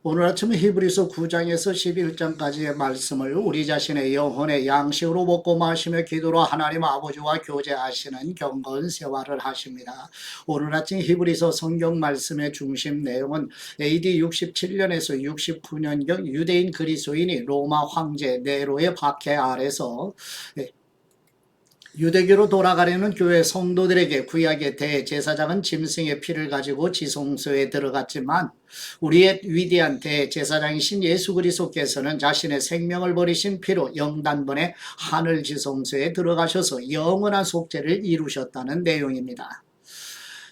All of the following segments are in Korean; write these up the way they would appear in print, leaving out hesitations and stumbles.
오늘 아침 히브리서 9장에서 11장까지의 말씀을 우리 자신의 영혼의 양식으로 먹고 마시며 기도로 하나님 아버지와 교제하시는 경건 생활을 하십니다. 오늘 아침 히브리서 성경 말씀의 중심 내용은 AD 67년에서 69년경 유대인 그리스도인이 로마 황제 네로의 박해 아래서 유대교로 돌아가려는 교회 성도들에게 구약의 대제사장은 짐승의 피를 가지고 지성소에 들어갔지만 우리의 위대한 대제사장이신 예수 그리스도께서는 자신의 생명을 버리신 피로 영단번에 하늘 지성소에 들어가셔서 영원한 속죄를 이루셨다는 내용입니다.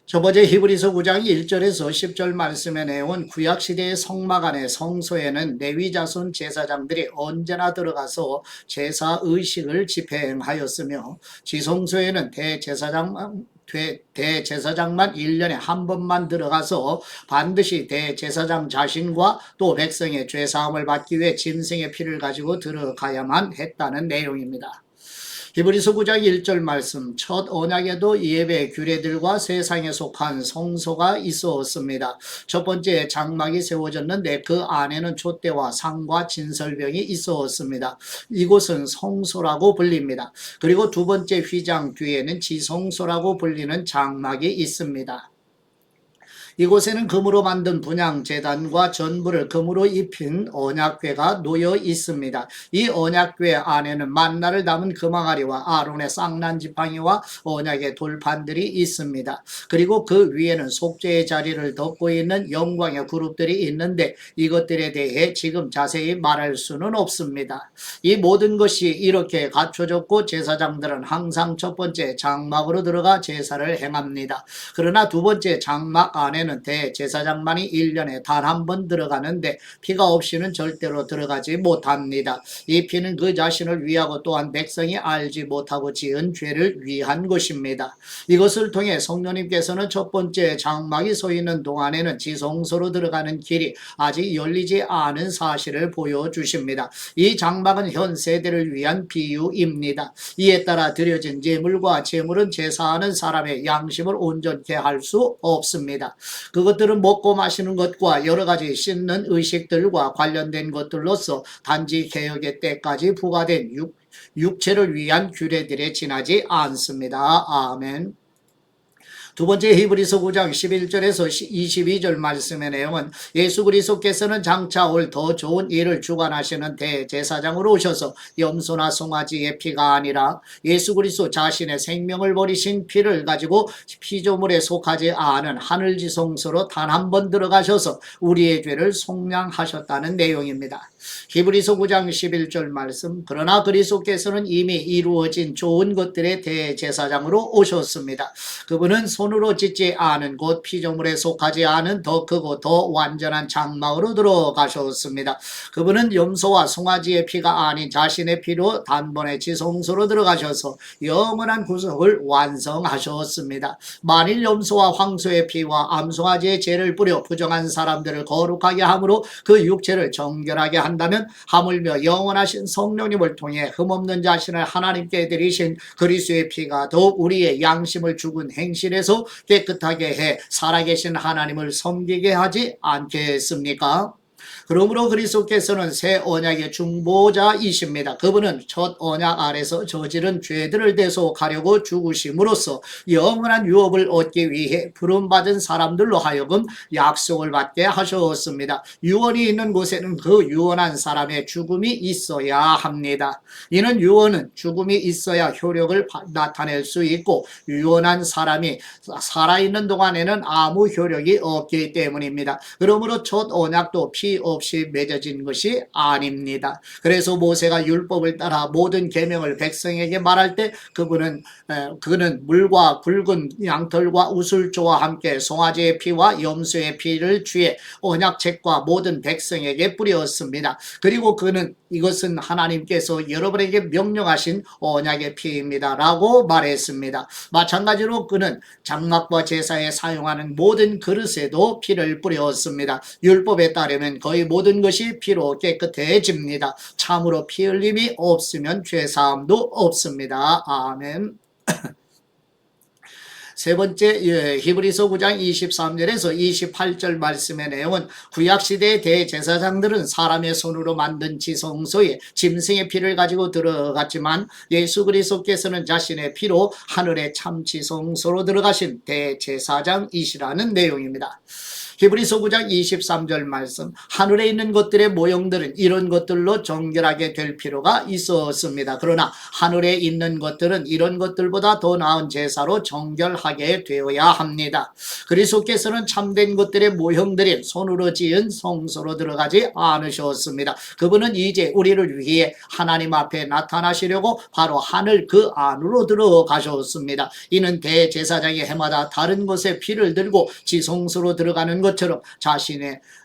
저번에 히브리서 9장 1절에서 10절 말씀의 내용은 구약시대의 성막 안의 성소에는 레위자손 제사장들이 언제나 들어가서 제사의식을 집행하였으며 지성소에는 대제사장만 1년에 한 번만 들어가서 반드시 대제사장 자신과 또 백성의 죄사함을 받기 위해 짐승의 피를 가지고 들어가야만 했다는 내용입니다. 히브리서 9장 1절 말씀, 첫 언약에도 예배 규례들과 세상에 속한 성소가 있었습니다. 첫 번째 장막이 세워졌는데 그 안에는 촛대와 상과 진설병이 있었습니다. 이곳은 성소라고 불립니다. 그리고 두 번째 휘장 뒤에는 지성소라고 불리는 장막이 있습니다. 이곳에는 금으로 만든 분향제단과 전부를 금으로 입힌 언약궤가 놓여 있습니다. 이 언약궤 안에는 만나를 담은 금항아리와 아론의 쌍난 지팡이와 언약의 돌판들이 있습니다. 그리고 그 위에는 속죄의 자리를 덮고 있는 영광의 그룹들이 있는데 이것들에 대해 지금 자세히 말할 수는 없습니다. 이 모든 것이 이렇게 갖춰졌고 제사장들은 항상 첫 번째 장막으로 들어가 제사를 행합니다. 그러나 두 번째 장막 안에는 대제사장만이 1년에 단 한 번 들어가는데 피가 없이는 절대로 들어가지 못합니다. 이 피는 그 자신을 위하고 또한 백성이 알지 못하고 지은 죄를 위한 것입니다. 이것을 통해 성령님께서는 첫 번째 장막이 서 있는 동안에는 지성소로 들어가는 길이 아직 열리지 않은 사실을 보여주십니다. 이 장막은 현 세대를 위한 비유입니다. 이에 따라 드려진 제물과 제물은 제사하는 사람의 양심을 온전케 할 수 없습니다. 그것들은 먹고 마시는 것과 여러 가지 씻는 의식들과 관련된 것들로서 단지 개혁의 때까지 부과된 육체를 위한 규례들에 지나지 않습니다. 아멘. 두 번째 히브리서 9장 11절에서 22절 말씀의 내용은 예수 그리스도께서는 장차 올 더 좋은 일을 주관하시는 대제사장으로 오셔서 염소나 송아지의 피가 아니라 예수 그리스도 자신의 생명을 버리신 피를 가지고 피조물에 속하지 않은 하늘지성소로 단 한 번 들어가셔서 우리의 죄를 속량하셨다는 내용입니다. 히브리서 9장 11절 말씀, 그러나 그리스도께서는 이미 이루어진 좋은 것들의 대제사장으로 오셨습니다. 그분은 손으로 짓지 않은 곧 피조물에 속하지 않은 더 크고 더 완전한 장막으로 들어가셨습니다. 그분은 염소와 송아지의 피가 아닌 자신의 피로 단번에 지성소로 들어가셔서 영원한 구속을 완성하셨습니다. 만일 염소와 황소의 피와 암송아지의 죄를 뿌려 부정한 사람들을 거룩하게 함으로 그 육체를 정결하게 한다면 하물며 영원하신 성령님을 통해 흠없는 자신을 하나님께 드리신 그리스도의 피가 더욱 우리의 양심을 죽은 행실에서 깨끗하게 해 살아계신 하나님을 섬기게 하지 않겠습니까? 그러므로 그리스도께서는 새 언약의 중보자이십니다. 그분은 첫 언약 아래서 저지른 죄들을 대속하려고 죽으심으로써 영원한 유업을 얻기 위해 부름받은 사람들로 하여금 약속을 받게 하셨습니다. 유언이 있는 곳에는 그 유언한 사람의 죽음이 있어야 합니다. 이는 유언은 죽음이 있어야 효력을 나타낼 수 있고 유언한 사람이 살아있는 동안에는 아무 효력이 없기 때문입니다. 그러므로 첫 언약도 피 없이 맺어진 것이 아닙니다. 그래서 모세가 율법을 따라 모든 계명을 백성에게 말할 때 그는 물과 붉은 양털과 우슬조와 함께 송아지의 피와 염소의 피를 취해 언약책과 모든 백성에게 뿌렸습니다. 그리고 그는 이것은 하나님께서 여러분에게 명령하신 언약의 피입니다 라고 말했습니다. 마찬가지로 그는 장막과 제사에 사용하는 모든 그릇에도 피를 뿌렸습니다. 율법에 따르면 거의 모든 것이 피로 깨끗해집니다. 참으로 피 흘림이 없으면 죄사함도 없습니다. 아멘. 세 번째 히브리서 9장 23절에서 28절 말씀의 내용은 구약시대의 대제사장들은 사람의 손으로 만든 지성소에 짐승의 피를 가지고 들어갔지만 예수 그리스도께서는 자신의 피로 하늘의 참 지성소로 들어가신 대제사장이시라는 내용입니다. 히브리서 9장 23절 말씀, 하늘에 있는 것들의 모형들은 이런 것들로 정결하게 될 필요가 있었습니다. 그러나 하늘에 있는 것들은 이런 것들보다 더 나은 제사로 정결하게 되어야 합니다. 그리스도께서는 참된 것들의 모형들인 손으로 지은 성소로 들어가지 않으셨습니다. 그분은 이제 우리를 위해 하나님 앞에 나타나시려고 바로 하늘 그 안으로 들어가셨습니다. 이는 대제사장이 해마다 다른 곳에 피를 들고 지성소로 들어가는 것처럼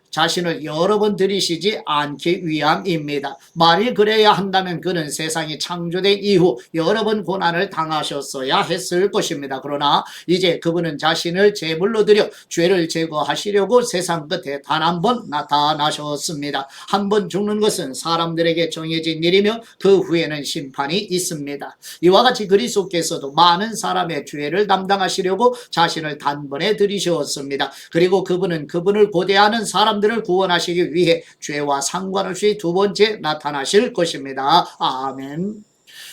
자신을 여러 번 들이시지 않기 위함입니다. 만일 그래야 한다면 그는 세상이 창조된 이후 여러 번 고난을 당하셨어야 했을 것입니다. 그러나 이제 그분은 자신을 제물로 드려 죄를 제거하시려고 세상 끝에 단 한 번 나타나셨습니다. 한 번 죽는 것은 사람들에게 정해진 일이며 그 후에는 심판이 있습니다. 이와 같이 그리스도께서도 많은 사람의 죄를 담당하시려고 자신을 단번에 들이셨습니다. 그리고 그분은 그분을 고대하는 사람들을 구원하시기 위해 죄와 상관없이 두 번째 나타나실 것입니다. 아멘.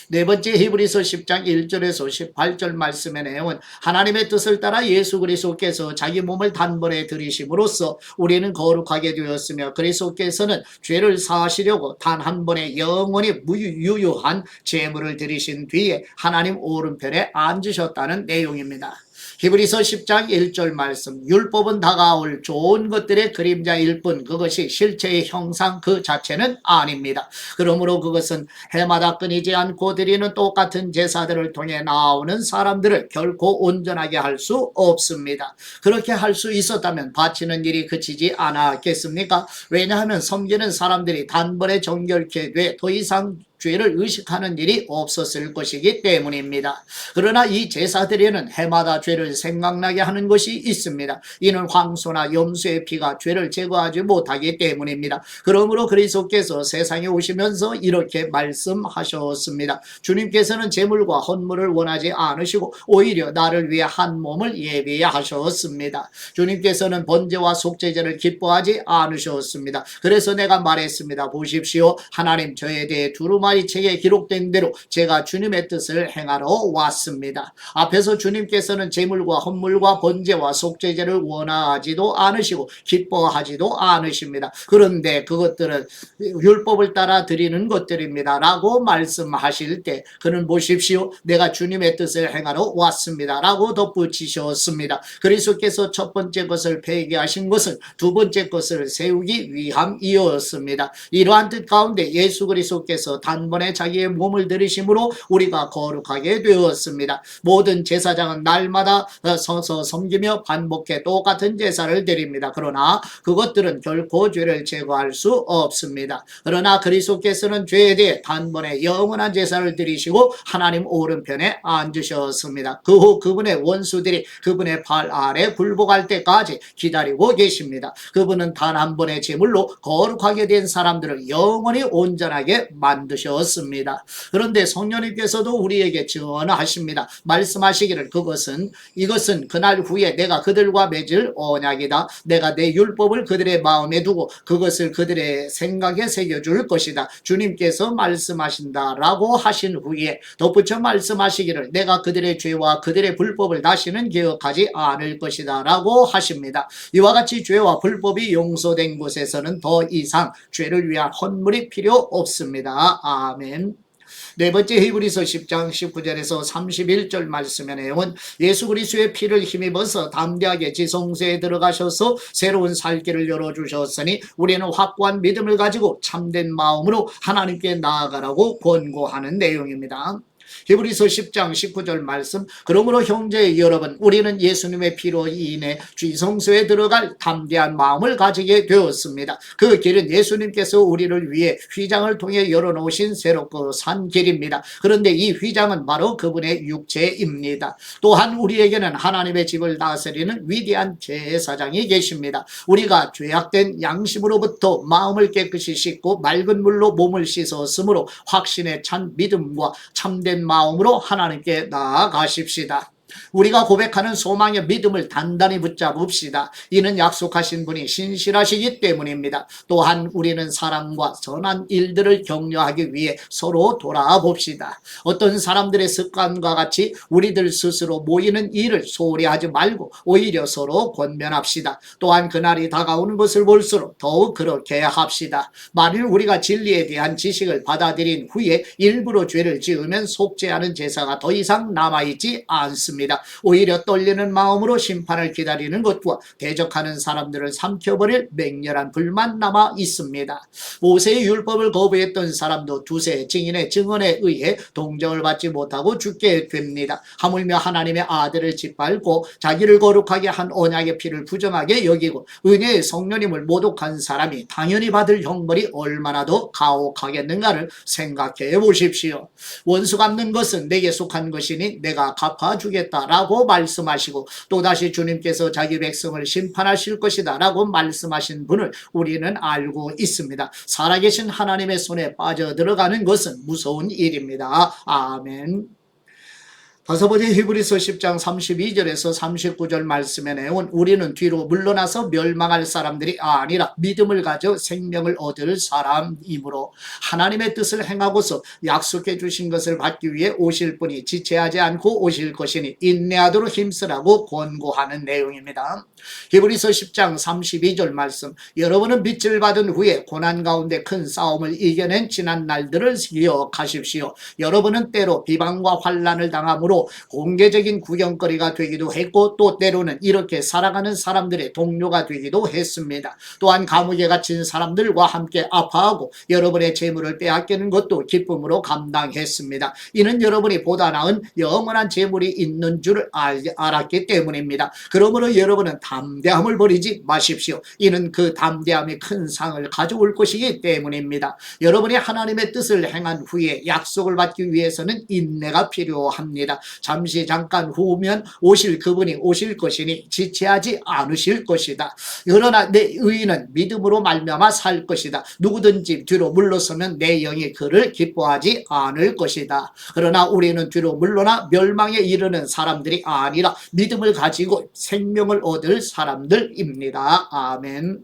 네 번째 히브리서 10장 1절에서 18절 말씀의 내용은 하나님의 뜻을 따라 예수 그리스도께서 자기 몸을 단번에 들이심으로써 우리는 거룩하게 되었으며 그리스도께서는 죄를 사하시려고 단 한 번에 영원히 유효한 제물을 드리신 뒤에 하나님 오른편에 앉으셨다는 내용입니다. 히브리서 10장 1절 말씀, 율법은 다가올 좋은 것들의 그림자일 뿐 그것이 실체의 형상 그 자체는 아닙니다. 그러므로 그것은 해마다 끊이지 않고 드리는 똑같은 제사들을 통해 나오는 사람들을 결코 온전하게 할 수 없습니다. 그렇게 할 수 있었다면 바치는 일이 그치지 않았겠습니까? 왜냐하면 섬기는 사람들이 단번에 정결케 돼 더 이상 죄를 의식하는 일이 없었을 것이기 때문입니다. 그러나 이 제사들에는 해마다 죄를 생각나게 하는 것이 있습니다. 이는 황소나 염소의 피가 죄를 제거하지 못하기 때문입니다. 그러므로 그리스도께서 세상에 오시면서 이렇게 말씀하셨습니다. 주님께서는 제물과 헌물을 원하지 않으시고 오히려 나를 위해 한 몸을 예비하셨습니다. 주님께서는 번제와 속죄제를 기뻐하지 않으셨습니다. 그래서 내가 말했습니다. 보십시오. 하나님 저에 대해 두루마리 책에 기록된 대로 제가 주님의 뜻을 행하러 왔습니다. 앞에서 주님께서는 제물과 헌물과 번제와 속죄제를 원하지도 않으시고 기뻐하지도 않으십니다. 그런데 그것들은 율법을 따라 드리는 것들입니다 라고 말씀하실 때 그는 보십시오. 내가 주님의 뜻을 행하러 왔습니다 라고 덧붙이셨습니다. 그리스도께서 첫 번째 것을 폐기하신 것은 두 번째 것을 세우기 위함이었습니다. 이러한 뜻 가운데 예수 그리스도께서 단번에 자기의 몸을 들이심으로 우리가 거룩하게 되었습니다. 모든 제사장은 날마다 서서 섬기며 반복해 똑같은 제사를 드립니다. 그러나 그것들은 결코 죄를 제거할 수 없습니다. 그러나 그리스도께서는 죄에 대해 단번에 영원한 제사를 드리시고 하나님 오른편에 앉으셨습니다. 그 후 그분의 원수들이 그분의 발 아래 굴복할 때까지 기다리고 계십니다. 그분은 단 한 번의 제물로 거룩하게 된 사람들을 영원히 온전하게 만드셨습니다. 그런데 성령님께서도 우리에게 증언하십니다. 말씀하시기를 이것은 그날 후에 내가 그들과 맺을 언약이다. 내가 내 율법을 그들의 마음에 두고 그것을 그들의 생각에 새겨줄 것이다. 주님께서 말씀하신다라고 하신 후에 덧붙여 말씀하시기를 내가 그들의 죄와 그들의 불법을 다시는 기억하지 않을 것이다 라고 하십니다. 이와 같이 죄와 불법이 용서된 곳에서는 더 이상 죄를 위한 헌물이 필요 없습니다. 아멘. 네 번째 히브리서 10장 19절에서 31절 말씀의 내용은 예수 그리스도의 피를 힘입어서 담대하게 지성소에 들어가셔서 새로운 살 길을 열어주셨으니 우리는 확고한 믿음을 가지고 참된 마음으로 하나님께 나아가라고 권고하는 내용입니다. 히브리서 10장 19절 말씀, 그러므로 형제 여러분 우리는 예수님의 피로 인해 지성소에 들어갈 담대한 마음을 가지게 되었습니다. 그 길은 예수님께서 우리를 위해 휘장을 통해 열어놓으신 새롭고 산 길입니다. 그런데 이 휘장은 바로 그분의 육체입니다. 또한 우리에게는 하나님의 집을 다스리는 위대한 제사장이 계십니다. 우리가 죄악된 양심으로부터 마음을 깨끗이 씻고 맑은 물로 몸을 씻었으므로 확신에 찬 믿음과 참된 마음으로 하나님께 나아가십시다. 우리가 고백하는 소망의 믿음을 단단히 붙잡읍시다. 이는 약속하신 분이 신실하시기 때문입니다. 또한 우리는 사랑과 선한 일들을 격려하기 위해 서로 돌아봅시다. 어떤 사람들의 습관과 같이 우리들 스스로 모이는 일을 소홀히 하지 말고 오히려 서로 권면합시다. 또한 그날이 다가오는 것을 볼수록 더욱 그렇게 합시다. 만일 우리가 진리에 대한 지식을 받아들인 후에 일부러 죄를 지으면 속죄하는 제사가 더 이상 남아있지 않습니다. 오히려 떨리는 마음으로 심판을 기다리는 것과 대적하는 사람들을 삼켜버릴 맹렬한 불만 남아 있습니다. 모세의 율법을 거부했던 사람도 두세 증인의 증언에 의해 동정을 받지 못하고 죽게 됩니다. 하물며 하나님의 아들을 짓밟고 자기를 거룩하게 한 언약의 피를 부정하게 여기고 은혜의 성령님을 모독한 사람이 당연히 받을 형벌이 얼마나 더 가혹하겠는가를 생각해 보십시오. 원수 갚는 것은 내게 속한 것이니 내가 갚아주겠다 라고 말씀하시고 또다시 주님께서 자기 백성을 심판하실 것이다 라고 말씀하신 분을 우리는 알고 있습니다. 살아계신 하나님의 손에 빠져들어가는 것은 무서운 일입니다. 아멘. 다섯 번째 히브리서 10장 32절에서 39절 말씀의 내용은 우리는 뒤로 물러나서 멸망할 사람들이 아니라 믿음을 가져 생명을 얻을 사람이므로 하나님의 뜻을 행하고서 약속해 주신 것을 받기 위해 오실 분이 지체하지 않고 오실 것이니 인내하도록 힘쓰라고 권고하는 내용입니다. 히브리서 10장 32절 말씀, 여러분은 빛을 받은 후에 고난 가운데 큰 싸움을 이겨낸 지난 날들을 기억하십시오. 여러분은 때로 비방과 환난을 당함으로 공개적인 구경거리가 되기도 했고 또 때로는 이렇게 살아가는 사람들의 동료가 되기도 했습니다. 또한 감옥에 갇힌 사람들과 함께 아파하고 여러분의 재물을 빼앗기는 것도 기쁨으로 감당했습니다. 이는 여러분이 보다 나은 영원한 재물이 있는 줄 알았기 때문입니다. 그러므로 여러분은 담대함을 버리지 마십시오. 이는 그 담대함이 큰 상을 가져올 것이기 때문입니다. 여러분이 하나님의 뜻을 행한 후에 약속을 받기 위해서는 인내가 필요합니다. 잠시 잠깐 후면 오실 그분이 오실 것이니 지체하지 않으실 것이다. 그러나 내 의인은 믿음으로 말미암아 살 것이다. 누구든지 뒤로 물러서면 내 영이 그를 기뻐하지 않을 것이다. 그러나 우리는 뒤로 물러나 멸망에 이르는 사람들이 아니라 믿음을 가지고 생명을 얻을 사람들입니다. 아멘.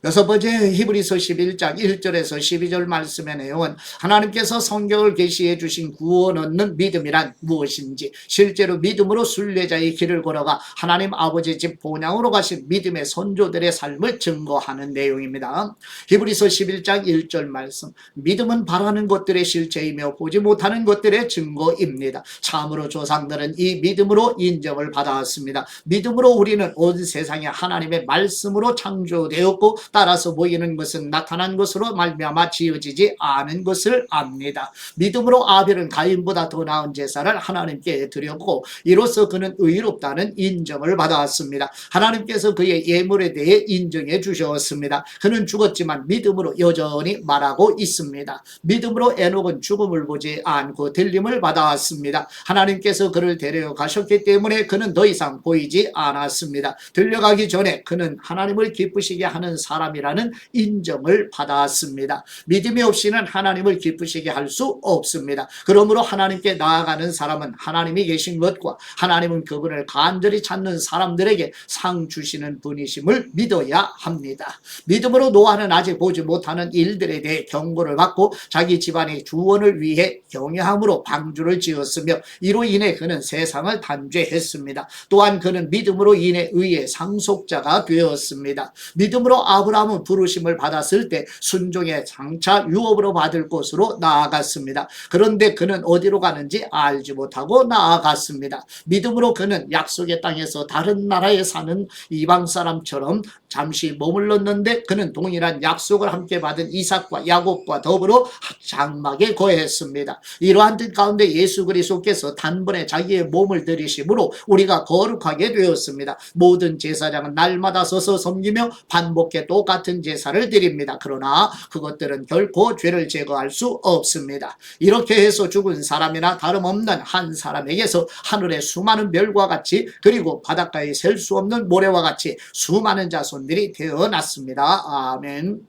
여섯 번째 히브리서 11장 1절에서 12절 말씀의 내용은 하나님께서 성경을 계시해 주신 구원 얻는 믿음이란 무엇인지 실제로 믿음으로 순례자의 길을 걸어가 하나님 아버지 집 본향으로 가신 믿음의 선조들의 삶을 증거하는 내용입니다. 히브리서 11장 1절 말씀, 믿음은 바라는 것들의 실체이며 보지 못하는 것들의 증거입니다. 참으로 조상들은 이 믿음으로 인정을 받았습니다. 믿음으로 우리는 온 세상에 하나님의 말씀으로 창조되었고 따라서 보이는 것은 나타난 것으로 말미암아 지어지지 않은 것을 압니다. 믿음으로 아벨은 가인보다 더 나은 제사를 하나님께 드렸고 이로써 그는 의롭다는 인정을 받았습니다. 하나님께서 그의 예물에 대해 인정해 주셨습니다. 그는 죽었지만 믿음으로 여전히 말하고 있습니다. 믿음으로 에녹은 죽음을 보지 않고 들림을 받았습니다. 하나님께서 그를 데려가셨기 때문에 그는 더 이상 보이지 않았습니다. 들려가기 전에 그는 하나님을 기쁘시게 하는 사람이라는 인정을 받았습니다. 믿음이 없이는 하나님을 기쁘시게 할 수 없습니다. 그러므로 하나님께 나아가는 사람은 하나님이 계신 것과 하나님은 그분을 간절히 찾는 사람들에게 상 주시는 분이심을 믿어야 합니다. 믿음으로 노아는 아직 보지 못하는 일들에 대해 경고를 받고 자기 집안의 주원을 위해 경외함으로 방주를 지었으며 이로 인해 그는 세상을 단죄했습니다. 또한 그는 믿음으로 인해 의의 상속자가 되었습니다. 믿음으로 아브라함은 부르심을 받았을 때 순종의 장차 유업으로 받을 곳으로 나아갔습니다. 그런데 그는 어디로 가는지 알지 못하고 나아갔습니다. 믿음으로 그는 약속의 땅에서 다른 나라에 사는 이방 사람처럼 잠시 머물렀는데 그는 동일한 약속을 함께 받은 이삭과 야곱과 더불어 장막에 거했습니다. 이러한 뜻 가운데 예수 그리스도께서 단번에 자기의 몸을 들이심으로 우리가 거룩하게 되었습니다. 모든 제사장은 날마다 서서 섬기며 반복해 똑같은 제사를 드립니다. 그러나 그것들은 결코 죄를 제거할 수 없습니다. 이렇게 해서 죽은 사람이나 다름없는 한 사람에게서 하늘의 수많은 별과 같이 그리고 바닷가에 셀 수 없는 모래와 같이 수많은 자손들이 태어났습니다. 아멘.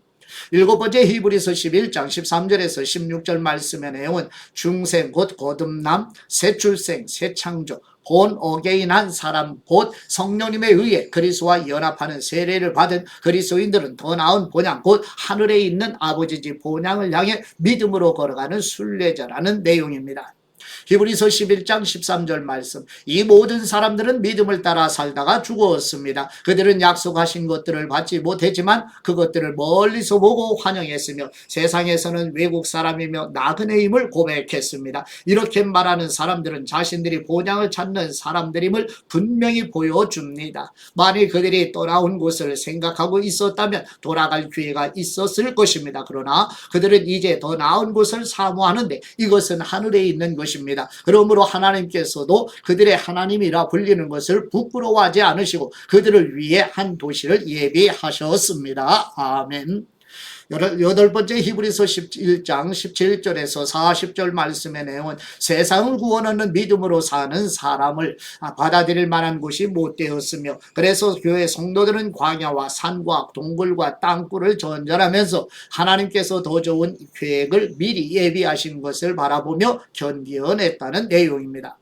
일곱 번째 히브리서 11장 13절에서 16절 말씀의 내용은 중생 곧 거듭남, 새 출생, 새 창조, 본 어게인한 사람 곧 성령님에 의해 그리스도와 연합하는 세례를 받은 그리스도인들은 더 나은 본향 곧 하늘에 있는 아버지 집 본향을 향해 믿음으로 걸어가는 순례자라는 내용입니다. 히브리서 11장 13절 말씀, 이 모든 사람들은 믿음을 따라 살다가 죽었습니다. 그들은 약속하신 것들을 받지 못했지만 그것들을 멀리서 보고 환영했으며 세상에서는 외국 사람이며 나그네임을 고백했습니다. 이렇게 말하는 사람들은 자신들이 본향을 찾는 사람들임을 분명히 보여줍니다. 만일 그들이 떠나온 곳을 생각하고 있었다면 돌아갈 기회가 있었을 것입니다. 그러나 그들은 이제 더 나은 곳을 사모하는데 이것은 하늘에 있는 것입니다. 그러므로 하나님께서도 그들의 하나님이라 불리는 것을 부끄러워하지 않으시고 그들을 위해 한 도시를 예비하셨습니다. 아멘. 여덟 번째 히브리서 11장 17절에서 40절 말씀의 내용은 세상을 구원하는 믿음으로 사는 사람을 받아들일 만한 곳이 못 되었으며 그래서 교회 성도들은 광야와 산과 동굴과 땅굴을 전전하면서 하나님께서 더 좋은 계획을 미리 예비하신 것을 바라보며 견디어냈다는 내용입니다.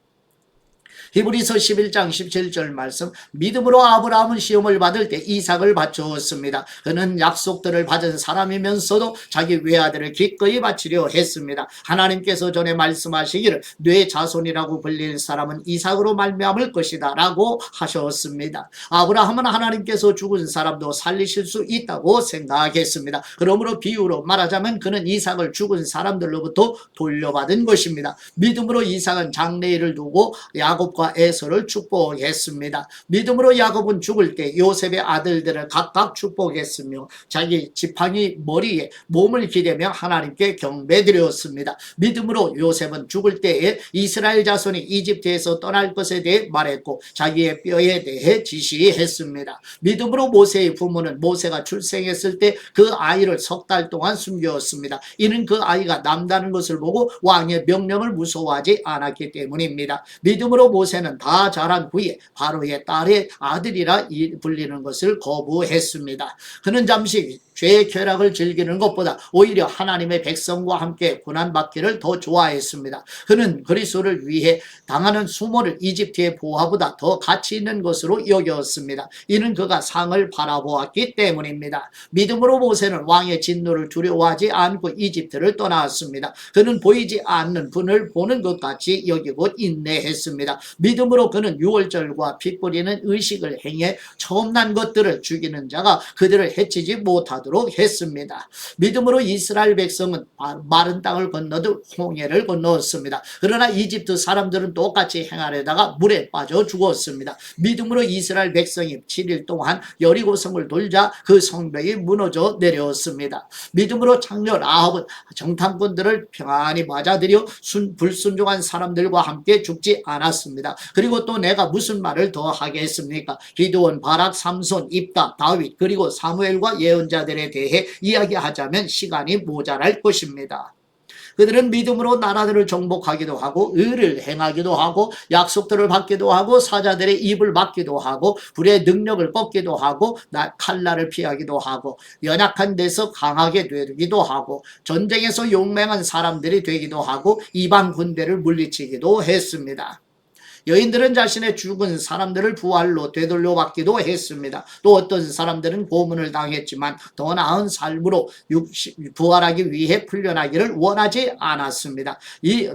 히브리서 11장 17절 말씀, 믿음으로 아브라함은 시험을 받을 때 이삭을 바쳤습니다. 그는 약속들을 받은 사람이면서도 자기 외아들을 기꺼이 바치려 했습니다. 하나님께서 전에 말씀하시기를 내 자손이라고 불릴 사람은 이삭으로 말미암을 것이다 라고 하셨습니다. 아브라함은 하나님께서 죽은 사람도 살리실 수 있다고 생각했습니다. 그러므로 비유로 말하자면 그는 이삭을 죽은 사람들로부터 돌려받은 것입니다. 믿음으로 이삭은 장래일을 두고 야곱과 에서를 축복했습니다. 믿음으로 야곱은 죽을 때 요셉의 아들들을 각각 축복했으며 자기 지팡이 머리에 몸을 기대며 하나님께 경배드렸습니다. 믿음으로 요셉은 죽을 때에 이스라엘 자손이 이집트에서 떠날 것에 대해 말했고 자기의 뼈에 대해 지시했습니다. 믿음으로 모세의 부모는 모세가 출생했을 때 그 아이를 석 달 동안 숨겼습니다. 이는 그 아이가 남다른 것을 보고 왕의 명령을 무서워하지 않았기 때문입니다. 믿음으로 모세는 다 자란 후에 바로의 딸의 아들이라 불리는 것을 거부했습니다. 그는 잠시 죄의 쾌락을 즐기는 것보다 오히려 하나님의 백성과 함께 고난받기를 더 좋아했습니다. 그는 그리스도를 위해 당하는 수모를 이집트의 보화보다 더 가치 있는 것으로 여겼습니다. 이는 그가 상을 바라보았기 때문입니다. 믿음으로 모세는 왕의 진노를 두려워하지 않고 이집트를 떠났습니다. 그는 보이지 않는 분을 보는 것 같이 여기고 인내했습니다. 믿음으로 그는 유월절과 피 뿌리는 의식을 행해 처음 난 것들을 죽이는 자가 그들을 해치지 못하도록 했습니다. 믿음으로 이스라엘 백성은 마른 땅을 건너듯 홍해를 건너었습니다. 그러나 이집트 사람들은 똑같이 행하려다가 물에 빠져 죽었습니다. 믿음으로 이스라엘 백성이 7일 동안 여리고성을 돌자 그 성벽이 무너져 내려왔습니다. 믿음으로 장녀 라합은 정탐꾼들을 평안히 맞아들여 불순종한 사람들과 함께 죽지 않았습니다. 그리고 또 내가 무슨 말을 더 하겠습니까? 기드온, 바락, 삼손, 입다, 다윗 그리고 사무엘과 예언자들에 대해 이야기하자면 시간이 모자랄 것입니다. 그들은 믿음으로 나라들을 정복하기도 하고 의를 행하기도 하고 약속들을 받기도 하고 사자들의 입을 막기도 하고 불의 능력을 꺾기도 하고 칼날을 피하기도 하고 연약한 데서 강하게 되기도 하고 전쟁에서 용맹한 사람들이 되기도 하고 이방 군대를 물리치기도 했습니다. 여인들은 자신의 죽은 사람들을 부활로 되돌려 받기도 했습니다. 또 어떤 사람들은 고문을 당했지만 더 나은 삶으로 부활하기 위해 풀려나기를 원하지 않았습니다.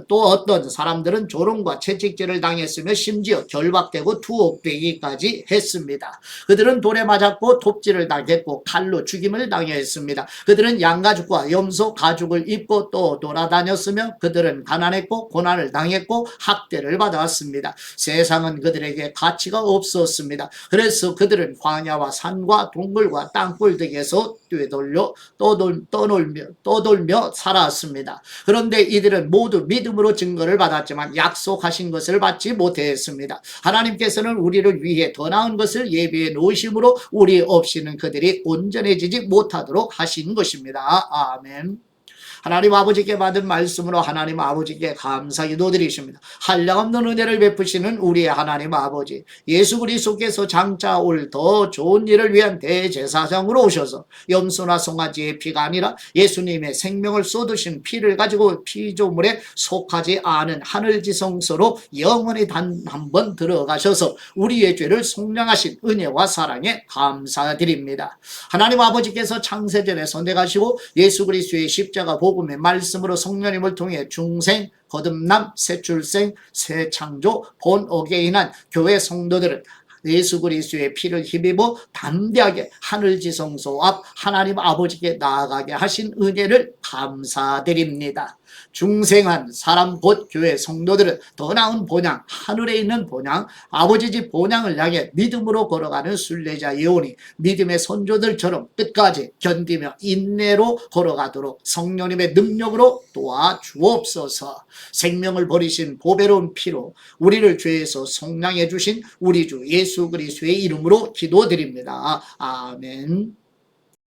또 어떤 사람들은 조롱과 채찍질을 당했으며 심지어 결박되고 투옥되기까지 했습니다. 그들은 돌에 맞았고 톱질을 당했고 칼로 죽임을 당했습니다. 그들은 양가죽과 염소 가죽을 입고 또 돌아다녔으며 그들은 가난했고 고난을 당했고 학대를 받았습니다. 세상은 그들에게 가치가 없었습니다. 그래서 그들은 광야와 산과 동굴과 땅굴 등에서 떠돌며 살았습니다. 그런데 이들은 모두 믿음으로 증거를 받았지만 약속하신 것을 받지 못했습니다. 하나님께서는 우리를 위해 더 나은 것을 예비해 놓으심으로 우리 없이는 그들이 온전해지지 못하도록 하신 것입니다. 아멘. 하나님 아버지께 받은 말씀으로 하나님 아버지께 감사 기도드리십니다. 한량없는 은혜를 베푸시는 우리의 하나님 아버지, 예수 그리스도께서 장차 올 더 좋은 일을 위한 대제사장으로 오셔서 염소나 송아지의 피가 아니라 예수님의 생명을 쏟으신 피를 가지고 피조물에 속하지 않은 하늘지성소로 영원히 단 한 번 들어가셔서 우리의 죄를 속량하신 은혜와 사랑에 감사드립니다. 하나님 아버지께서 창세전에 선택하시고 예수 그리스도의 십자가 복음의 말씀으로 성령님을 통해 중생, 거듭남, 새 출생, 새 창조, 본 어게인한 교회 성도들은 예수 그리스도의 피를 힘입어 담대하게 하늘지성소 앞 하나님 아버지께 나아가게 하신 은혜를 감사드립니다. 중생한 사람 곧 교회 성도들은 더 나은 본향, 하늘에 있는 본향, 아버지 집 본향을 향해 믿음으로 걸어가는 순례자 예언이 믿음의 선조들처럼 끝까지 견디며 인내로 걸어가도록 성령님의 능력으로 도와주옵소서. 생명을 버리신 보배로운 피로 우리를 죄에서 속량해 주신 우리 주 예수 그리스도의 이름으로 기도드립니다. 아멘.